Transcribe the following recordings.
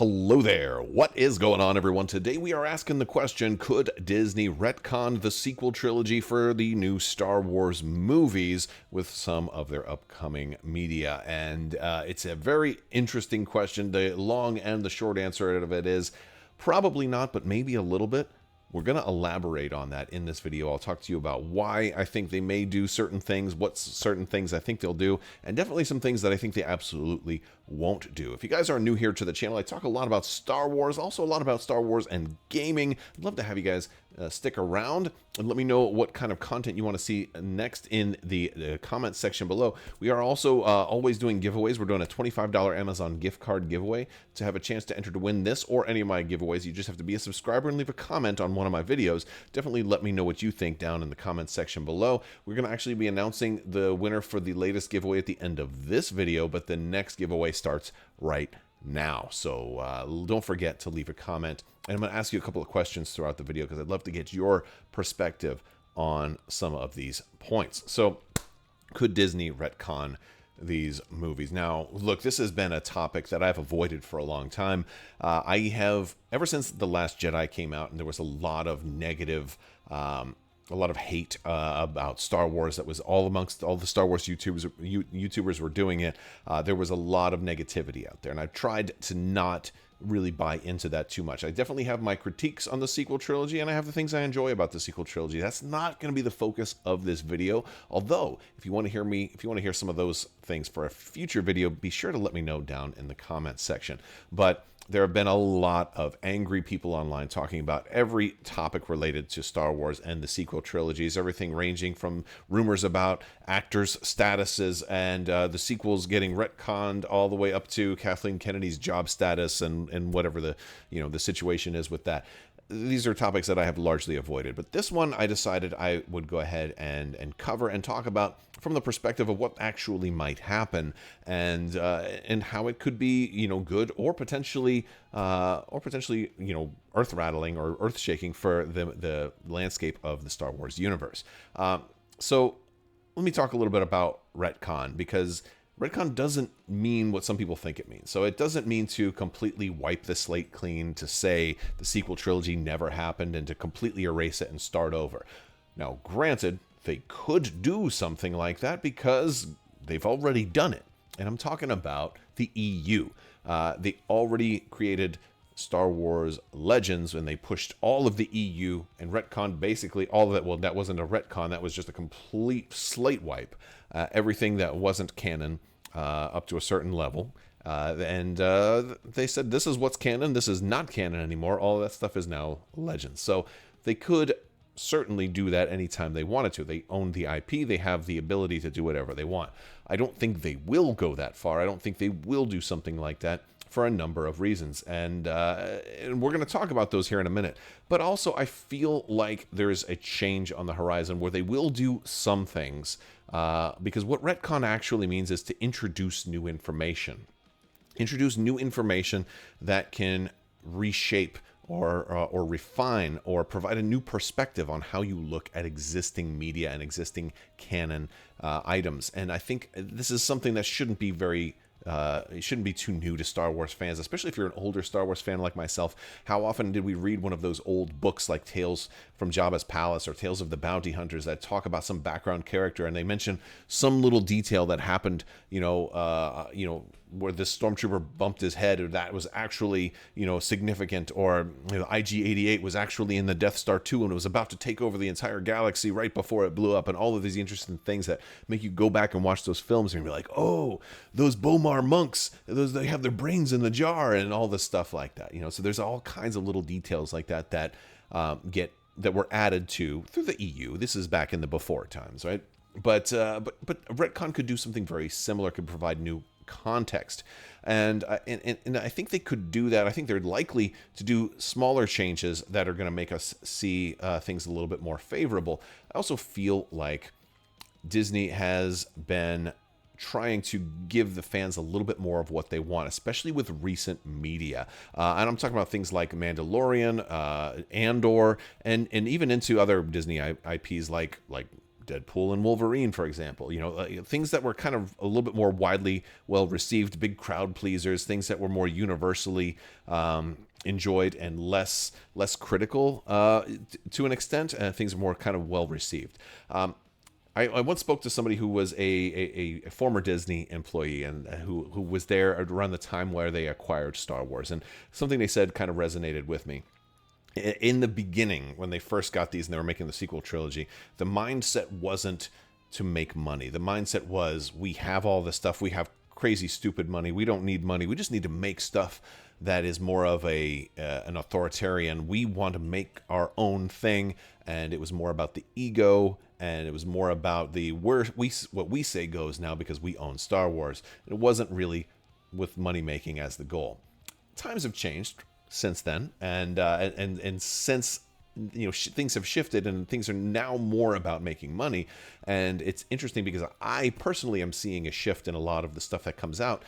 Hello there. What is going on, everyone? Today we are asking the question, could Disney retcon the sequel trilogy for the new Star Wars movies with some of their upcoming media? And it's a very interesting question. The long and the short answer of it is probably not, but maybe a little bit. We're going to elaborate on that in this video. I'll talk to you about why I think they may do certain things, what certain things I think they'll do, and definitely some things that I think they absolutely won't do. If you guys are new here to the channel, I talk a lot about Star Wars, also a lot about Star Wars and gaming. I'd love to have you guys stick around and let me know what kind of content you want to see next in the comment section below. We are also always doing giveaways. We're doing a $25 Amazon gift card giveaway. To have a chance to enter to win this or any of my giveaways, you just have to be a subscriber and leave a comment on one of my videos. Definitely let me know what you think down in the comment section below. We're going to actually be announcing the winner for the latest giveaway at the end of this video, but the next giveaway starts right now. So don't forget to leave a comment. And I'm going to ask you a couple of questions throughout the video because I'd love to get your perspective on some of these points. So could Disney retcon these movies? Now, look, this has been a topic that I've avoided for a long time. I have, ever since The Last Jedi came out, and there was a lot of negative, a lot of hate about Star Wars that was all amongst all the Star Wars YouTubers were doing it. There was a lot of negativity out there, and I've tried to not really buy into that too much. I definitely have my critiques on the sequel trilogy, and I have the things I enjoy about the sequel trilogy. That's not going to be the focus of this video. Although, if you want to hear some of those things for a future video, be sure to let me know down in the comments section. But there have been a lot of angry people online talking about every topic related to Star Wars and the sequel trilogies, everything ranging from rumors about actors' statuses and the sequels getting retconned all the way up to Kathleen Kennedy's job status and whatever the situation is with that. These are topics that I have largely avoided, but this one I decided I would go ahead and cover and talk about from the perspective of what actually might happen and how it could be good or potentially earth rattling or earth shaking for the landscape of the Star Wars universe. So let me talk a little bit about retcon, because retcon doesn't mean what some people think it means. So it doesn't mean to completely wipe the slate clean, to say the sequel trilogy never happened and to completely erase it and start over. Now, granted, they could do something like that because they've already done it. And I'm talking about the EU. They already created Star Wars Legends when they pushed all of the EU and retconned basically all of it. Well, that wasn't a retcon. That was just a complete slate wipe. Everything that wasn't canon up to a certain level. They said, this is what's canon. This is not canon anymore. All that stuff is now Legends. So they could certainly do that anytime they wanted to. They own the IP. They have the ability to do whatever they want. I don't think they will go that far. I don't think they will do something like that for a number of reasons. And we're going to talk about those here in a minute. But also, I feel like there's a change on the horizon where they will do some things. Because what retcon actually means is to introduce new information. Introduce new information that can reshape or refine or provide a new perspective on how you look at existing media and existing canon items. And I think this is something that shouldn't be it shouldn't be too new to Star Wars fans, especially if you're an older Star Wars fan like myself. How often did we read one of those old books like Tales from Jabba's Palace or Tales of the Bounty Hunters that talk about some background character and they mention some little detail that happened, where this stormtrooper bumped his head, or that was actually, significant, or IG-88 was actually in the Death Star 2 and it was about to take over the entire galaxy right before it blew up, and all of these interesting things that make you go back and watch those films and be like, oh, those Bomar monks, they have their brains in the jar, and all this stuff like that. So there's all kinds of little details like that that were added to through the EU. This is back in the before times, right? But retcon could do something very similar, could provide new context, and I think they could do that. I think they're likely to do smaller changes that are going to make us see things a little bit more favorable. I also feel like Disney has been trying to give the fans a little bit more of what they want, especially with recent media. And I'm talking about things like Mandalorian, Andor, and even into other Disney IPs like Deadpool and Wolverine, for example. Things that were kind of a little bit more widely well received, big crowd pleasers, things that were more universally enjoyed and less critical to an extent. Things are more kind of well received. I once spoke to somebody who was a former Disney employee and who was there around the time where they acquired Star Wars, and something they said kind of resonated with me. In the beginning, when they first got these and they were making the sequel trilogy, the mindset wasn't to make money. The mindset was, we have all this stuff, we have crazy stupid money, we don't need money, we just need to make stuff that is more of an authoritarian. We want to make our own thing, and it was more about the ego, and it was more about what we say goes now because we own Star Wars. It wasn't really with money making as the goal. Times have changed since then, and since things have shifted and things are now more about making money. And it's interesting because I personally am seeing a shift in a lot of the stuff that comes out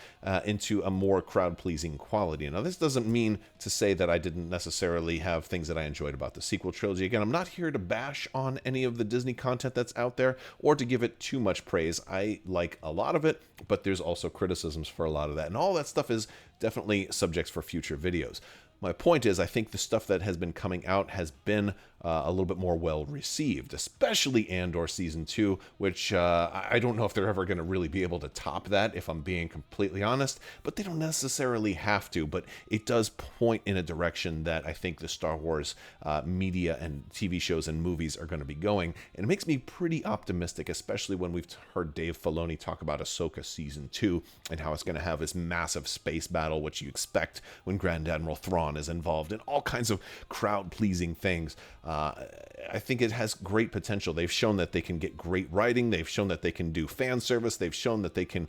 into a more crowd-pleasing quality. Now, this doesn't mean to say that I didn't necessarily have things that I enjoyed about the sequel trilogy. Again, I'm not here to bash on any of the Disney content that's out there or to give it too much praise. I like a lot of it, but there's also criticisms for a lot of that. And all that stuff is definitely subjects for future videos. My point is, I think the stuff that has been coming out has been a little bit more well received, especially Andor Season 2, which I don't know if they're ever going to really be able to top that, if I'm being completely honest, but they don't necessarily have to. But it does point in a direction that I think the Star Wars media and TV shows and movies are going to be going. And it makes me pretty optimistic, especially when we've heard Dave Filoni talk about Ahsoka Season 2 and how it's going to have this massive space battle, which you expect when Grand Admiral Thrawn is involved in all kinds of crowd-pleasing things. I think it has great potential. They've shown that they can get great writing. They've shown that they can do fan service. They've shown that they can,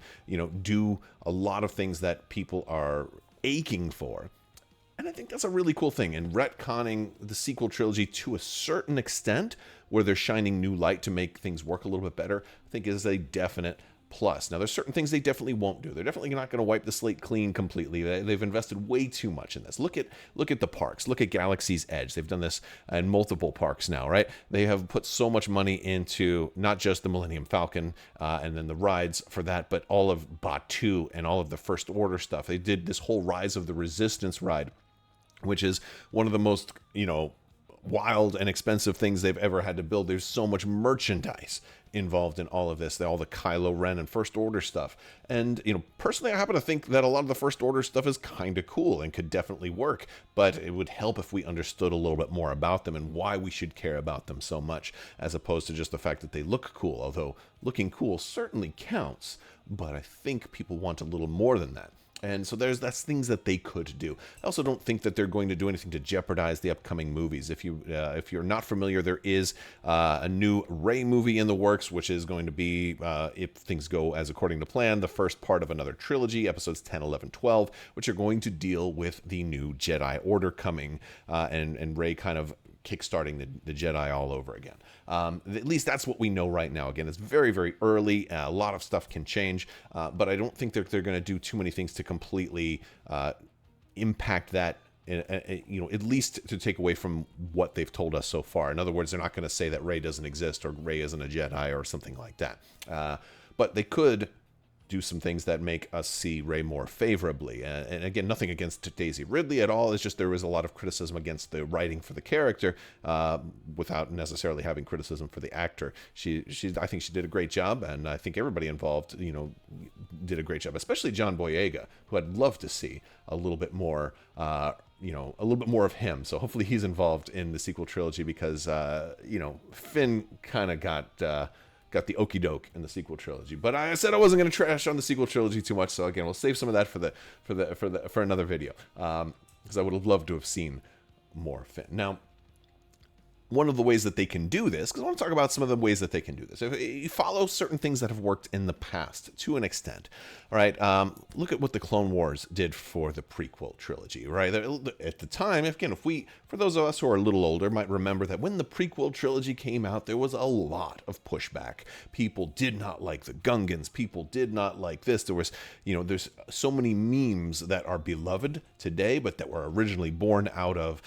do a lot of things that people are aching for. And I think that's a really cool thing. And retconning the sequel trilogy to a certain extent, where they're shining new light to make things work a little bit better, I think is a definite plus. Now, there's certain things they definitely won't do. They're definitely not going to wipe the slate clean completely. They've invested way too much in this. Look at the parks. Look at Galaxy's Edge. They've done this in multiple parks now, right? They have put so much money into not just the Millennium Falcon and then the rides for that, but all of Batuu and all of the First Order stuff. They did this whole Rise of the Resistance ride, which is one of the most, wild and expensive things they've ever had to build. There's so much merchandise involved in all of this, all the Kylo Ren and First Order stuff. And, personally, I happen to think that a lot of the First Order stuff is kind of cool and could definitely work, but it would help if we understood a little bit more about them and why we should care about them so much, as opposed to just the fact that they look cool, although looking cool certainly counts, but I think people want a little more than that. And so that's things that they could do. I also don't think that they're going to do anything to jeopardize the upcoming movies. If you're not familiar, there is a new Rey movie in the works, which is going to be, if things go as according to plan, the first part of another trilogy, episodes 10, 11, 12, which are going to deal with the new Jedi Order coming, and Rey kind of kickstarting the Jedi all over again. At least that's what we know right now. Again, it's very, very early. A lot of stuff can change, but I don't think that they're going to do too many things to completely impact that, at least to take away from what they've told us so far. In other words, they're not going to say that Rey doesn't exist or Rey isn't a Jedi or something like that. But they could do some things that make us see Rey more favorably. And again, nothing against Daisy Ridley at all. It's just there was a lot of criticism against the writing for the character without necessarily having criticism for the actor. I think she did a great job, and I think everybody involved, did a great job, especially John Boyega, who I'd love to see a little bit more, a little bit more of him. So hopefully he's involved in the sequel trilogy because, Finn kind of got the okey doke in the sequel trilogy. But I said I wasn't going to trash on the sequel trilogy too much, so again, we'll save some of that for another video, because I would have loved to have seen more Finn. Now, one of the ways that they can do this, because I want to talk about some of the ways that they can do this. If you follow certain things that have worked in the past to an extent, all right, look at what the Clone Wars did for the prequel trilogy, right? At the time, for those of us who are a little older, might remember that when the prequel trilogy came out, there was a lot of pushback. People did not like the Gungans. People did not like this. There was, there's so many memes that are beloved today, but that were originally born out of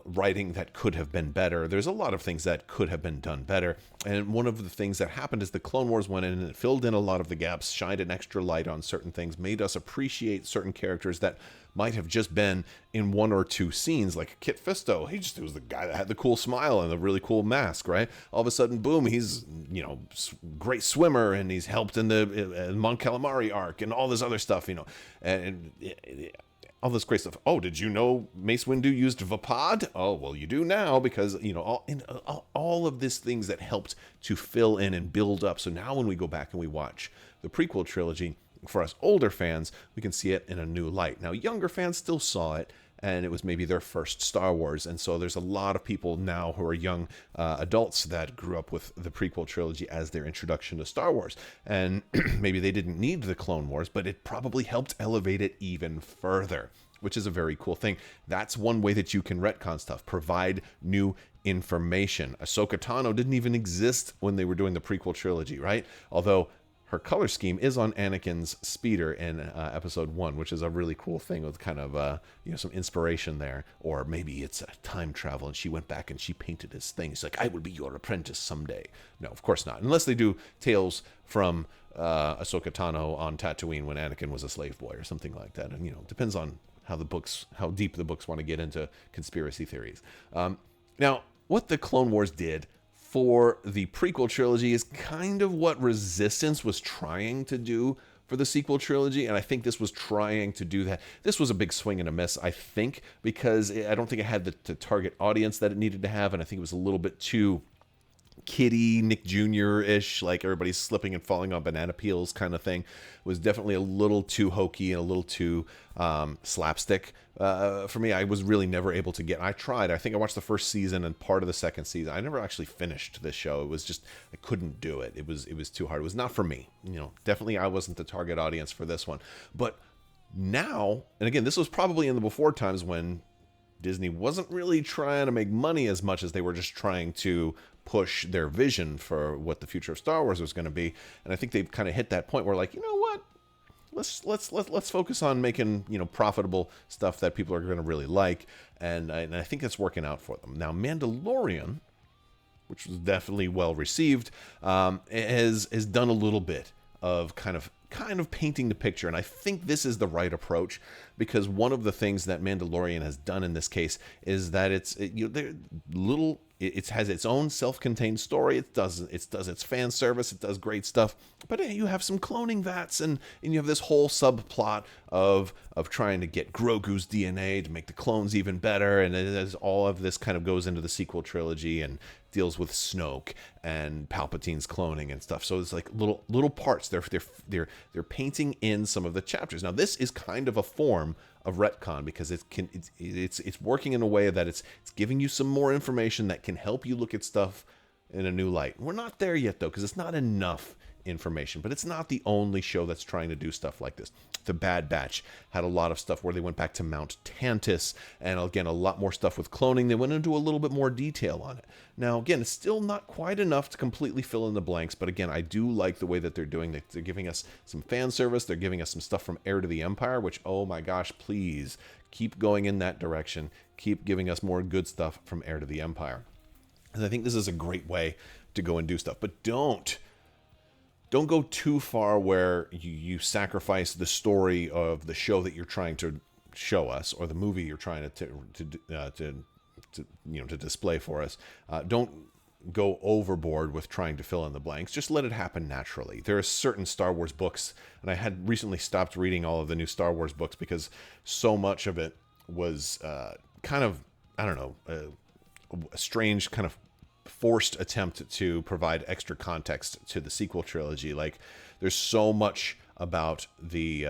writing that could have been better. There's a lot of things that could have been done better. And one of the things that happened is the Clone Wars went in and it filled in a lot of the gaps, shined an extra light on certain things, made us appreciate certain characters that might have just been in one or two scenes, like Kit Fisto. He was the guy that had the cool smile and the really cool mask, right? All of a sudden, boom, he's, great swimmer, and he's helped in the Mon Calamari arc and all this other stuff, and all this great stuff. Oh, did you know Mace Windu used Vapad? Oh, well, you do now, because, all of these things that helped to fill in and build up. So now when we go back and we watch the prequel trilogy, for us older fans, we can see it in a new light. Now, younger fans still saw it, and it was maybe their first Star Wars. And so there's a lot of people now who are young adults that grew up with the prequel trilogy as their introduction to Star Wars. And maybe they didn't need the Clone Wars, but it probably helped elevate it even further, which is a very cool thing. That's one way that you can retcon stuff, provide new information. Ahsoka Tano didn't even exist when they were doing the prequel trilogy, right? Although her color scheme is on Anakin's speeder in episode 1, which is a really cool thing with kind of, some inspiration there. Or maybe it's a time travel and she went back and she painted his thing. She's like, I will be your apprentice someday. No, of course not. Unless they do tales from Ahsoka Tano on Tatooine when Anakin was a slave boy or something like that. And, depends on how deep the books want to get into conspiracy theories. Now, what the Clone Wars did for the prequel trilogy is kind of what Resistance was trying to do for the sequel trilogy, and I think this was trying to do that. This was a big swing and a miss, I think, because I don't think it had the target audience that it needed to have, and I think it was a little bit too kiddie, Nick Jr.-ish, like everybody's slipping and falling on banana peels kind of thing. It was definitely a little too hokey and a little too slapstick. For me, I was really never able to get. I tried. I think I watched the first season and part of the second season. I never actually finished this show. It was just, I couldn't do it. It was too hard. It was not for me. Definitely I wasn't the target audience for this one. But now, and again, this was probably in the before times when Disney wasn't really trying to make money as much as they were just trying to push their vision for what the future of Star Wars was going to be. And I think they've kind of hit that point where, like, you know what? Let's focus on making, profitable stuff that people are going to really like. And I think it's working out for them. Now, Mandalorian, which was definitely well received, has done a little bit of kind of painting the picture, and I think this is the right approach, because one of the things that Mandalorian has done in this case is that it has its own self-contained story. It does its fan service. It does great stuff, but you have some cloning vats, and you have this whole subplot of trying to get Grogu's DNA to make the clones even better, and as all of this kind of goes into the sequel trilogy and deals with Snoke and Palpatine's cloning and stuff. So it's like little parts. They're painting in some of the chapters. Now this is kind of a form of retcon, because it's working in a way that it's giving you some more information that can help you look at stuff in a new light. We're not there yet though, because it's not enough information, but it's not the only show that's trying to do stuff like this. The Bad Batch had a lot of stuff where they went back to Mount Tantus, and again, a lot more stuff with cloning. They went into a little bit more detail on it. Now, again, it's still not quite enough to completely fill in the blanks, but again, I do like the way that they're doing it. They're giving us some fan service. They're giving us some stuff from Heir to the Empire, which, oh my gosh, please keep going in that direction. Keep giving us more good stuff from Heir to the Empire. And I think this is a great way to go and do stuff, but don't go too far where you sacrifice the story of the show that you're trying to show us, or the movie you're trying to display for us. Don't go overboard with trying to fill in the blanks. Just let it happen naturally. There are certain Star Wars books, and I had recently stopped reading all of the new Star Wars books because so much of it was kind of, I don't know, a strange kind of forced attempt to provide extra context to the sequel trilogy. Like, there's so much about the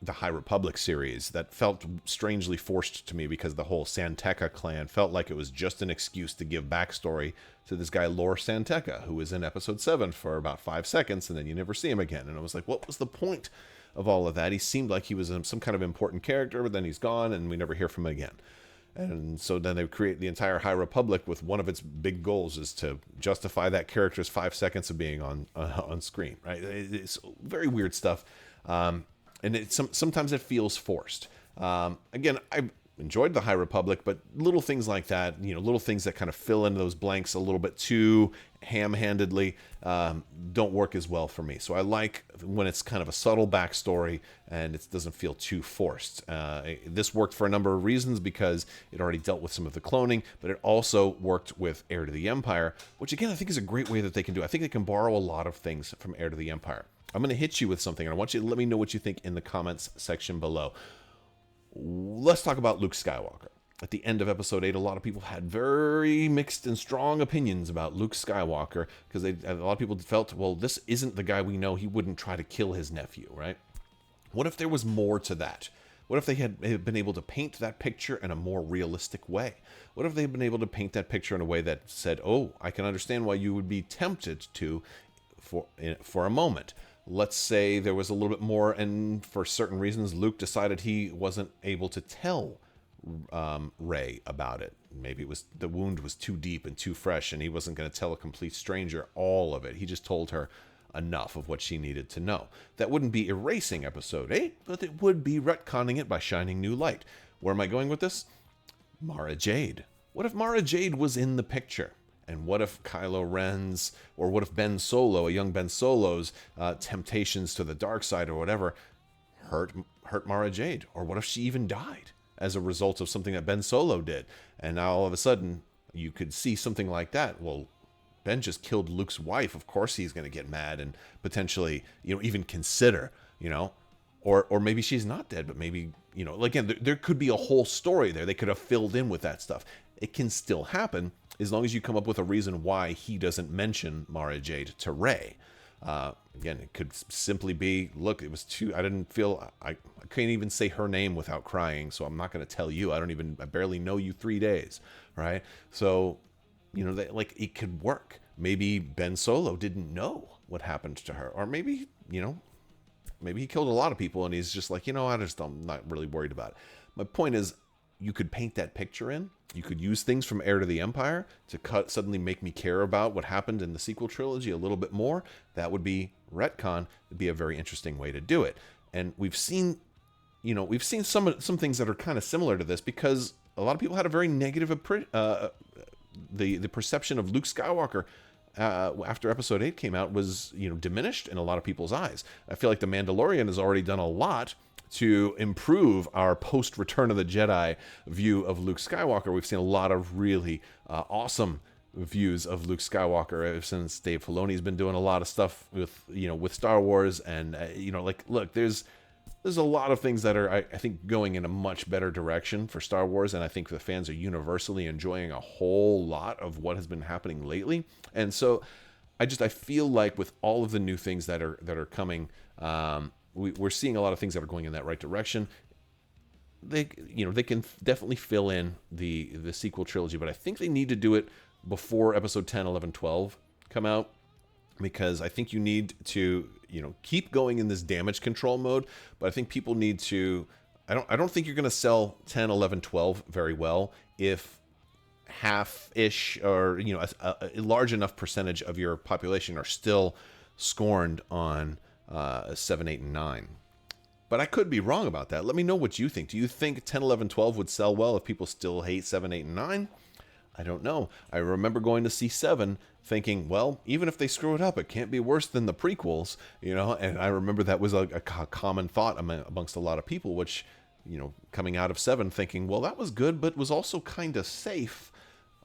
High Republic series that felt strangely forced to me, because the whole Santeca clan felt like it was just an excuse to give backstory to this guy Lor Santeca, who was in episode 7 for about 5 seconds, and then you never see him again. And I was like, what was the point of all of that? He seemed like he was some kind of important character, but then he's gone and we never hear from him again. And so then they create the entire High Republic with one of its big goals is to justify that character's 5 seconds of being on screen, right? It's very weird stuff. And sometimes it feels forced. Again, enjoyed the High Republic, but little things like that, little things that kind of fill in those blanks a little bit too ham-handedly, don't work as well for me. So I like when it's kind of a subtle backstory and it doesn't feel too forced. This worked for a number of reasons because it already dealt with some of the cloning, but it also worked with Heir to the Empire, which again I think is a great way that they can do. I think they can borrow a lot of things from Heir to the Empire. I'm going to hit you with something, and I want you to let me know what you think in the comments section below. Let's talk about Luke Skywalker. At the end of episode 8, a lot of people had very mixed and strong opinions about Luke Skywalker because a lot of people felt, well, this isn't the guy we know. He wouldn't try to kill his nephew, right? What if there was more to that? What if they had been able to paint that picture in a more realistic way? What if they'd been able to paint that picture in a way that said, oh, I can understand why you would be tempted to for a moment. Let's say there was a little bit more, and for certain reasons, Luke decided he wasn't able to tell Rey about it. Maybe the wound was too deep and too fresh, and he wasn't going to tell a complete stranger all of it. He just told her enough of what she needed to know. That wouldn't be erasing episode 8, but it would be retconning it by shining new light. Where am I going with this? Mara Jade. What if Mara Jade was in the picture? And what if Kylo Ren's, or what if Ben Solo, a young Ben Solo's temptations to the dark side or whatever, hurt Mara Jade? Or what if she even died as a result of something that Ben Solo did? And now all of a sudden, you could see something like that. Well, Ben just killed Luke's wife. Of course he's going to get mad and potentially, even consider, or maybe she's not dead, but maybe, again, there could be a whole story there. They could have filled in with that stuff. It can still happen as long as you come up with a reason why he doesn't mention Mara Jade to Rey. Again, it could simply be, look, it was too, I can't even say her name without crying, so I'm not going to tell you. I barely know you 3 days, right? So, it could work. Maybe Ben Solo didn't know what happened to her, or maybe he killed a lot of people and he's just like, I'm not really worried about it. My point is, you could paint that picture in. You could use things from Heir to the Empire to suddenly make me care about what happened in the sequel trilogy a little bit more. That would be retcon. It'd be a very interesting way to do it. And we've seen some things that are kind of similar to this because a lot of people had a very negative the perception of Luke Skywalker after episode 8 came out was diminished in a lot of people's eyes. I feel like The Mandalorian has already done a lot to improve our post-Return of the Jedi view of Luke Skywalker. We've seen a lot of really awesome views of Luke Skywalker ever since Dave Filoni's been doing a lot of stuff with Star Wars, and look, there's a lot of things that are I think going in a much better direction for Star Wars, and I think the fans are universally enjoying a whole lot of what has been happening lately. And so I feel like with all of the new things that are coming, we're seeing a lot of things that are going in that right direction. They can definitely fill in the sequel trilogy, but I think they need to do it before episode 10, 11, 12 come out, because I think you need to keep going in this damage control mode. But I think people need to. I don't think you're going to sell 10, 11, 12 very well if half-ish or a large enough percentage of your population are still scorned on 7, 8, and 9. But I could be wrong about that. Let me know what you think. Do you think 10, 11, 12 would sell well if people still hate 7, 8, and 9? I don't know. I remember going to see 7 thinking, well, even if they screw it up, it can't be worse than the prequels, and I remember that was a common thought amongst a lot of people, which, coming out of 7 thinking, well, that was good, but was also kind of safe.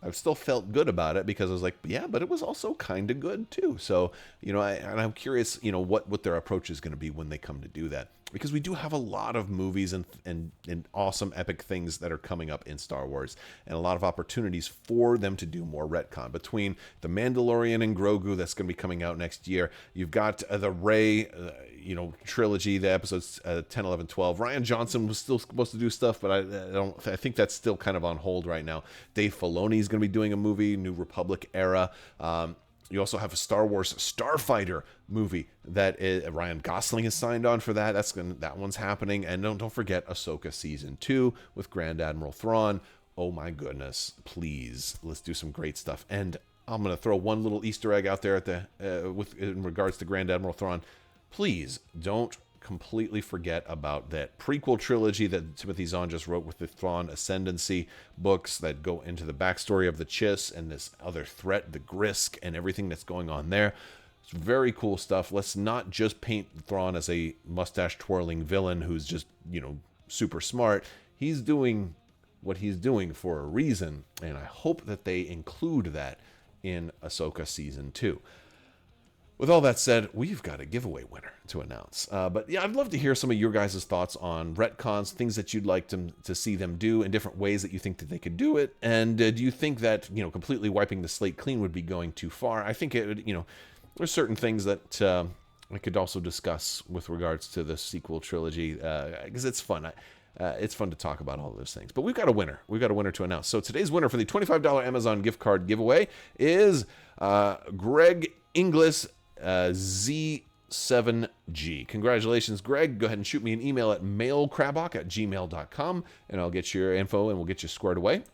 I still felt good about it because I was like, yeah, but it was also kind of good too. So, I'm curious, what their approach is going to be when they come to do that. Because we do have a lot of movies and awesome epic things that are coming up in Star Wars, and a lot of opportunities for them to do more retcon. Between The Mandalorian and Grogu that's going to be coming out next year, you've got the Rey, trilogy, the episodes 10, 11, 12. Rian Johnson was still supposed to do stuff, but I think that's still kind of on hold right now. Dave Filoni is going to be doing a movie, New Republic era. You also have a Star Wars Starfighter movie that Ryan Gosling has signed on for that. That one's happening. And don't forget Ahsoka Season 2 with Grand Admiral Thrawn. Oh my goodness, please, let's do some great stuff. And I'm going to throw one little Easter egg out there in regards to Grand Admiral Thrawn. Please don't completely forget about that prequel trilogy that Timothy Zahn just wrote with the Thrawn Ascendancy books that go into the backstory of the Chiss and this other threat, the Grisk, and everything that's going on there. It's very cool stuff. Let's not just paint Thrawn as a mustache-twirling villain who's just, you know, super smart. He's doing what he's doing for a reason, and I hope that they include that in Ahsoka Season 2. With all that said, we've got a giveaway winner to announce. But yeah, I'd love to hear some of your guys' thoughts on retcons, things that you'd like to see them do in different ways that you think that they could do it. And do you think that, you know, completely wiping the slate clean would be going too far? I think it would, you know, there's certain things that I could also discuss with regards to the sequel trilogy, because it's fun. It's fun to talk about all of those things. But we've got a winner. We've got a winner to announce. So today's winner for the $25 Amazon gift card giveaway is Greg Inglis Z7G. Congratulations, Greg. Go ahead and shoot me an email at mailcrabbok@gmail.com, and I'll get your info and we'll get you squared away.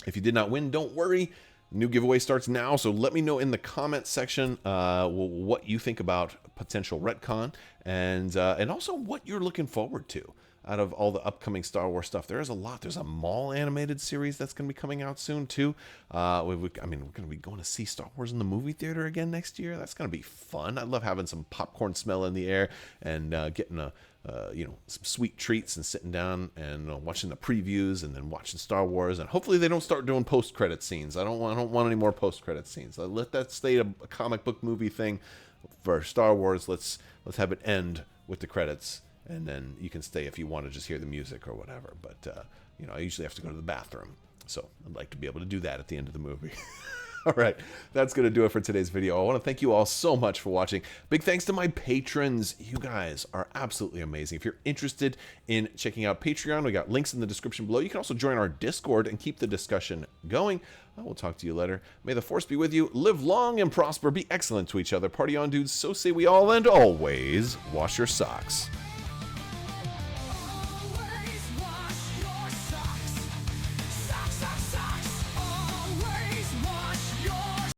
If you did not win, don't worry. New giveaway starts now, so let me know in the comments section what you think about potential retcon and also what you're looking forward to out of all the upcoming Star Wars stuff. There is a lot. There's a Maul animated series that's going to be coming out soon, too. I mean, we're going to be going to see Star Wars in the movie theater again next year. That's going to be fun. I love having some popcorn smell in the air and getting some sweet treats and sitting down and watching the previews and then watching Star Wars. And hopefully they don't start doing post-credit scenes. I don't want any more post-credit scenes. Let that stay a comic book movie thing. For Star Wars, let's have it end with the credits. And then you can stay if you want to just hear the music or whatever. But, I usually have to go to the bathroom. So I'd like to be able to do that at the end of the movie. All right, that's going to do it for today's video. I want to thank you all so much for watching. Big thanks to my patrons. You guys are absolutely amazing. If you're interested in checking out Patreon, we got links in the description below. You can also join our Discord and keep the discussion going. I will talk to you later. May the Force be with you. Live long and prosper. Be excellent to each other. Party on, dudes. So say we all. And always wash your socks.